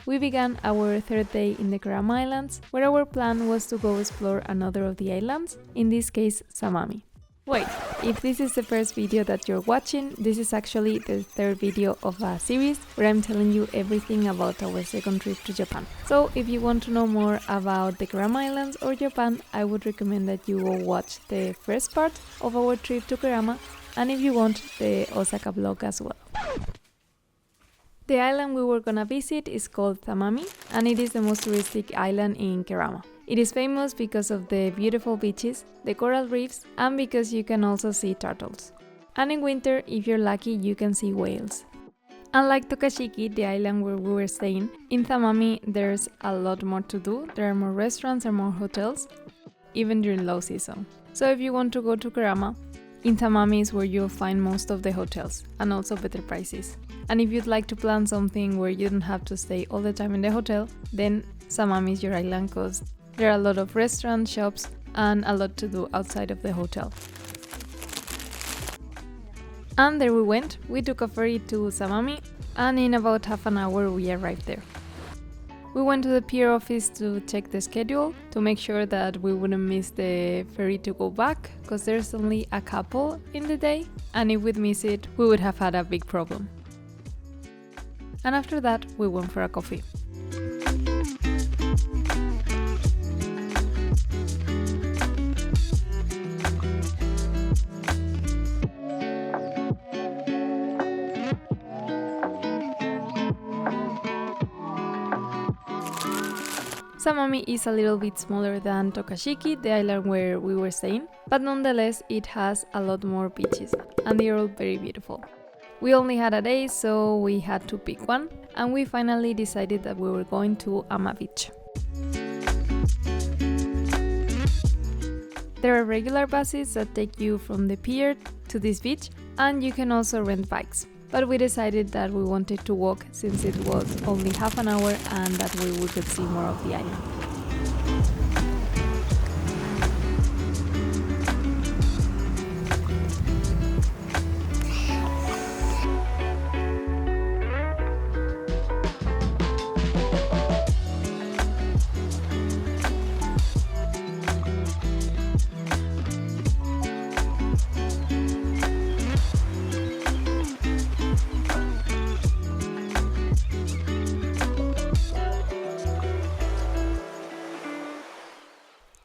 we began our third day in the Kerama Islands, where our plan was to go explore another of the islands, in this case Zamami. Wait, if this is the first video that you're watching, this is actually the third video of a series where I'm telling you everything about our second trip to Japan. So if you want to know more about the Kerama Islands or Japan, I would recommend that you go watch the first part of our trip to Kerama, and if you want, the Osaka vlog as well. The island we were gonna visit is called Zamami, and it is the most touristic island in Kerama. It is famous because of the beautiful beaches, the coral reefs, and because you can also see turtles. And in winter, if you're lucky, you can see whales. Unlike Tokashiki, the island where we were staying, in Zamami there's a lot more to do. There are more restaurants and more hotels, even during low season. So if you want to go to Kerama, in Zamami is where you'll find most of the hotels, and also better prices. And if you'd like to plan something where you don't have to stay all the time in the hotel, then Zamami is your island because there are a lot of restaurants, shops, and a lot to do outside of the hotel. And there we went. We took a ferry to Zamami, and in about half an hour we arrived there. We went to the pier office to check the schedule, to make sure that we wouldn't miss the ferry to go back, because there's only a couple in the day, and if we'd miss it, we would have had a big problem. And after that, we went for a coffee. Zamami is a little bit smaller than Tokashiki, the island where we were staying, but nonetheless it has a lot more beaches, and they are all very beautiful. We only had a day, so we had to pick one, and we finally decided that we were going to Ama Beach. There are regular buses that take you from the pier to this beach, and you can also rent bikes. But we decided that we wanted to walk since it was only half an hour and that way we could see more of the island.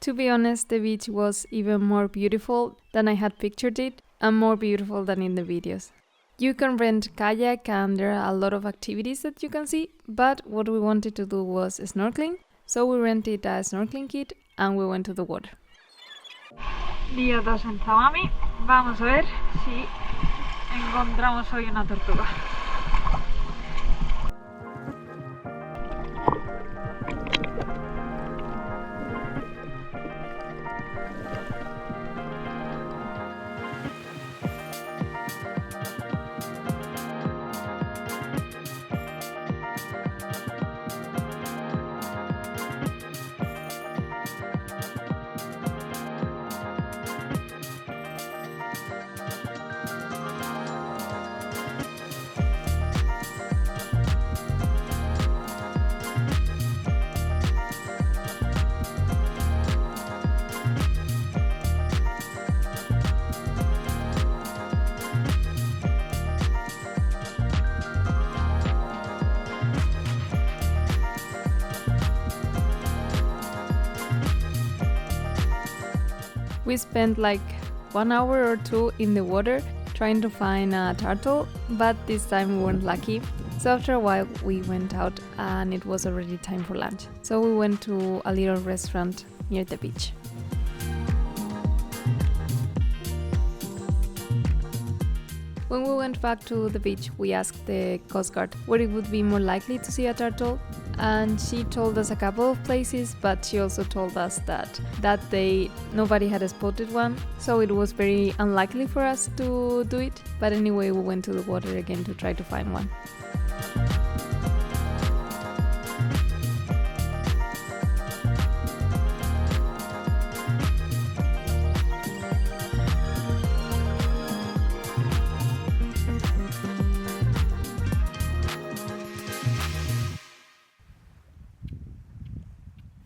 To be honest, the beach was even more beautiful than I had pictured it, and more beautiful than in the videos. You can rent kayak and there are a lot of activities that you can see, but what we wanted to do was snorkeling, so we rented a snorkeling kit and we went to the water. Día 2 en Zamami, vamos a ver si encontramos hoy una tortuga. We spent like 1 hour or 2 in the water trying to find a turtle, but this time we weren't lucky. So after a while we went out and it was already time for lunch. So we went to a little restaurant near the beach. When we went back to the beach, we asked the Coast Guard where it would be more likely to see a turtle, and she told us a couple of places, but she also told us that that day nobody had spotted one, so it was very unlikely for us to do it. But anyway, we went to the water again to try to find one.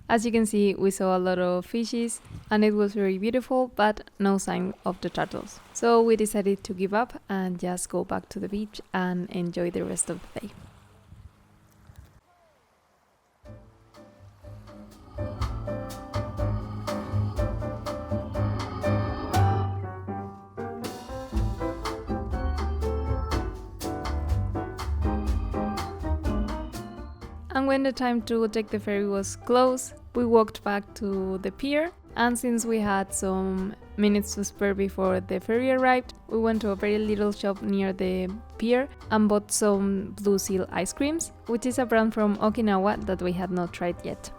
As you can see, we saw a lot of fishes and it was very beautiful, but no sign of the turtles. So we decided to give up and just go back to the beach and enjoy the rest of the day. And when the time to take the ferry was close, we walked back to the pier, and since we had some minutes to spare before the ferry arrived, we went to a very little shop near the pier and bought some blue seal ice creams, which is a brand from Okinawa that we had not tried yet.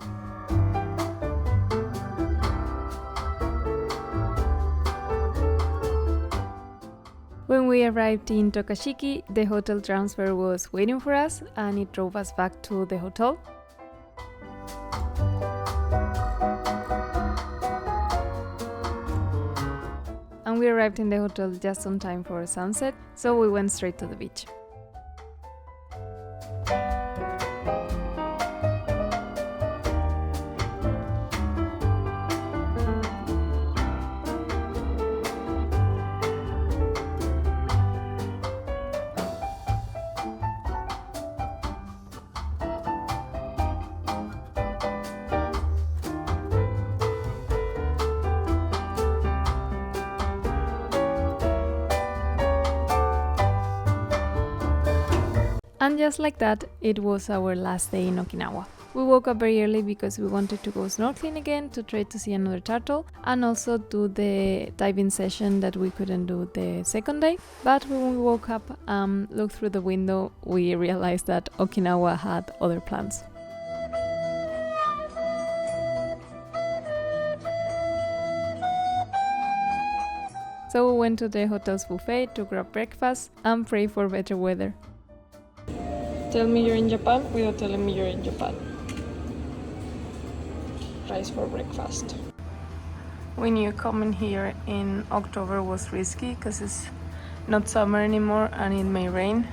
When we arrived in Tokashiki, the hotel transfer was waiting for us and it drove us back to the hotel. And we arrived in the hotel just on time for sunset, so we went straight to the beach. And just like that, it was our last day in Okinawa. We woke up very early because we wanted to go snorkeling again to try to see another turtle and also do the diving session that we couldn't do the second day. But when we woke up and looked through the window, we realized that Okinawa had other plans. So we went to the hotel's buffet to grab breakfast and pray for better weather. Tell me you're in Japan without telling me you're in Japan. Rice for breakfast. We knew coming here in October was risky because it's not summer anymore and it may rain.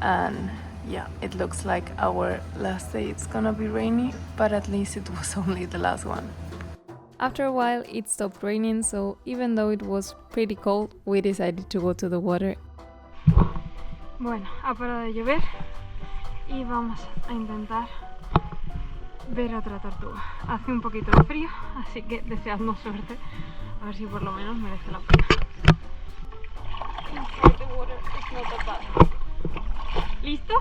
And yeah, it looks like our last day it's gonna be rainy, but at least it was only the last one. After a while it stopped raining, so even though it was pretty cold, we decided to go to the water. Bueno, ha parado de llover y vamos a intentar ver otra tortuga. Hace un poquito de frío, así que deseadnos suerte, a ver si por lo menos merece la pena. ¿Listo?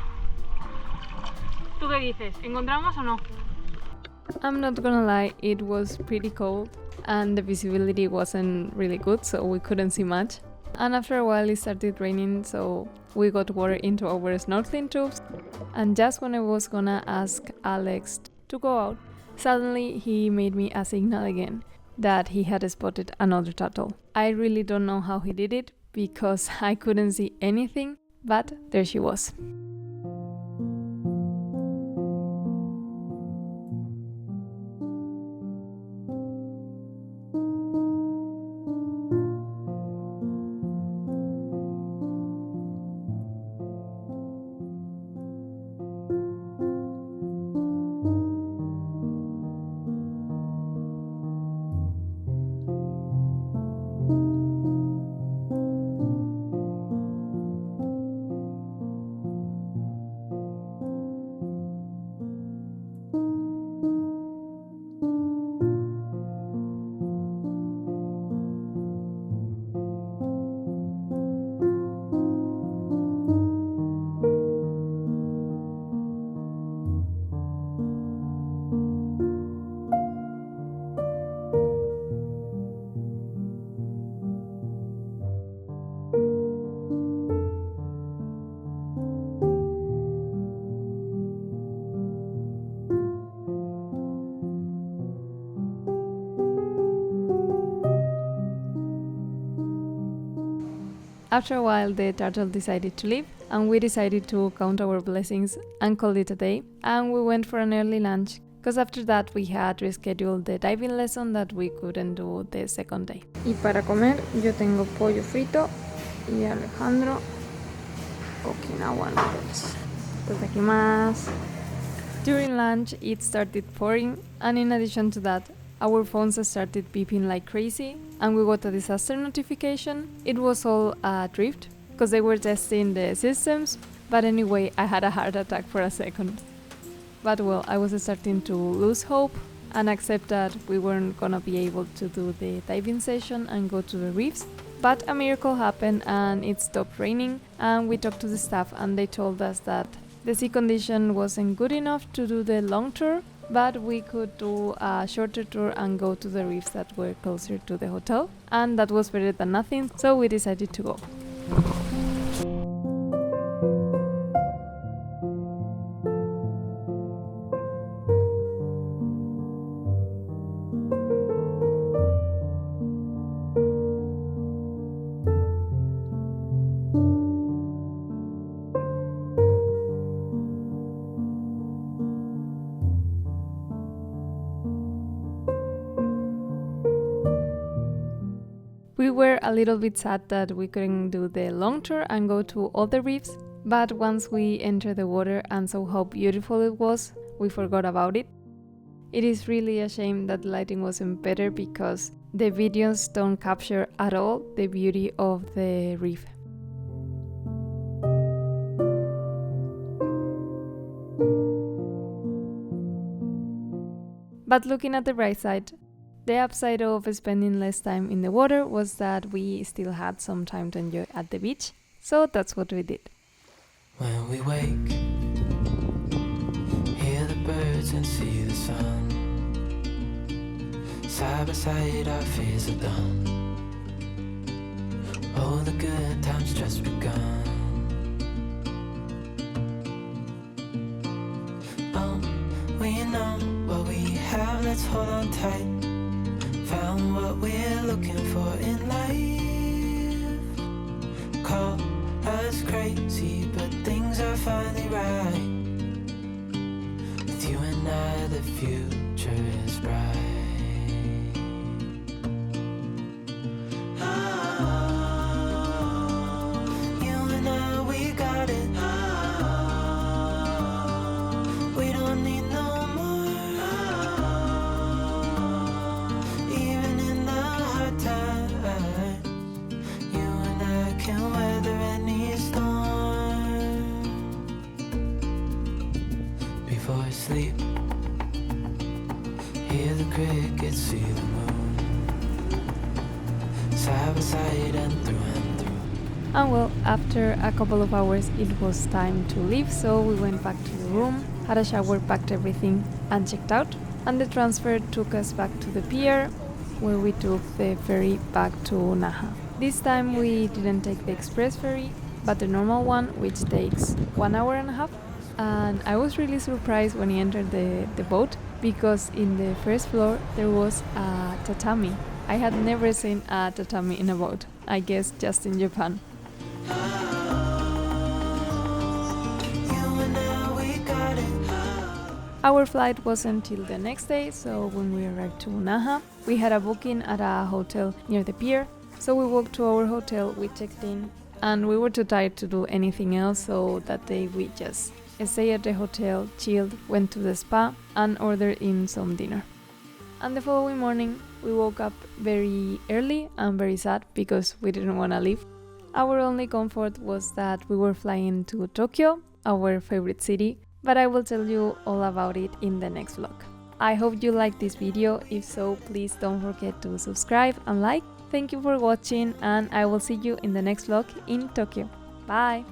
¿Tú qué dices? ¿Encontramos o no? I'm not gonna lie, it was pretty cold and the visibility wasn't really good, so we couldn't see much. And after a while it started raining, so we got water into our snorkeling tubes. And just when I was gonna ask Alex to go out, suddenly he made me a signal again that he had spotted another turtle. I really don't know how he did it because I couldn't see anything, but there she was. After a while, the turtle decided to leave, and we decided to count our blessings and call it a day, and we went for an early lunch, because after that we had rescheduled the diving lesson that we couldn't do the second day. Y para comer yo tengo pollo frito y Alejandro Okinawa noodles. Entonces aquí más During lunch it started pouring, and in addition to that, our phones started beeping like crazy and we got a disaster notification. It was all a drift because they were testing the systems, but anyway I had a heart attack for a second. But well, I was starting to lose hope and accept that we weren't gonna be able to do the diving session and go to the reefs. But a miracle happened and it stopped raining, and we talked to the staff and they told us that the sea condition wasn't good enough to do the long tour, but we could do a shorter tour and go to the reefs that were closer to the hotel, and that was better than nothing, so we decided to go. We were a little bit sad that we couldn't do the long tour and go to all the reefs, but once we entered the water and saw how beautiful it was, we forgot about it. It is really a shame that the lighting wasn't better because the videos don't capture at all the beauty of the reef. But looking at the bright side, the upside of spending less time in the water was that we still had some time to enjoy at the beach, so that's what we did. When we wake, hear the birds and see the sun. Side by side our fears are done. Oh, the good times just begun. Oh, we know what we have, let's hold on tight. Found what we're looking for in life. Call us crazy, but things are finally right. With you and I, the future is bright. You and I, we got it. We don't need no more. Even in the hard times, you and I can weather any storm. Before I sleep, hear the crickets, see the moon. Side by side and through and through. And well, after a couple of hours it was time to leave, so we went back to the room, had a shower, packed everything and checked out. And the transfer took us back to the pier, where we took the ferry back to Naha. This time we didn't take the express ferry, but the normal one, which takes 1 hour and a half. And I was really surprised when I entered the boat, because in the first floor there was a tatami. I had never seen a tatami in a boat, I guess just in Japan. Our flight wasn't until the next day, so when we arrived to Naha, we had a booking at a hotel near the pier. So we walked to our hotel, we checked in, and we were too tired to do anything else, so that day we just stayed at the hotel, chilled, went to the spa, and ordered in some dinner. And the following morning, we woke up very early and very sad because we didn't want to leave. Our only comfort was that we were flying to Tokyo, our favorite city, but I will tell you all about it in the next vlog. I hope you liked this video. If so, please don't forget to subscribe and like. Thank you for watching, and I will see you in the next vlog in Tokyo. Bye!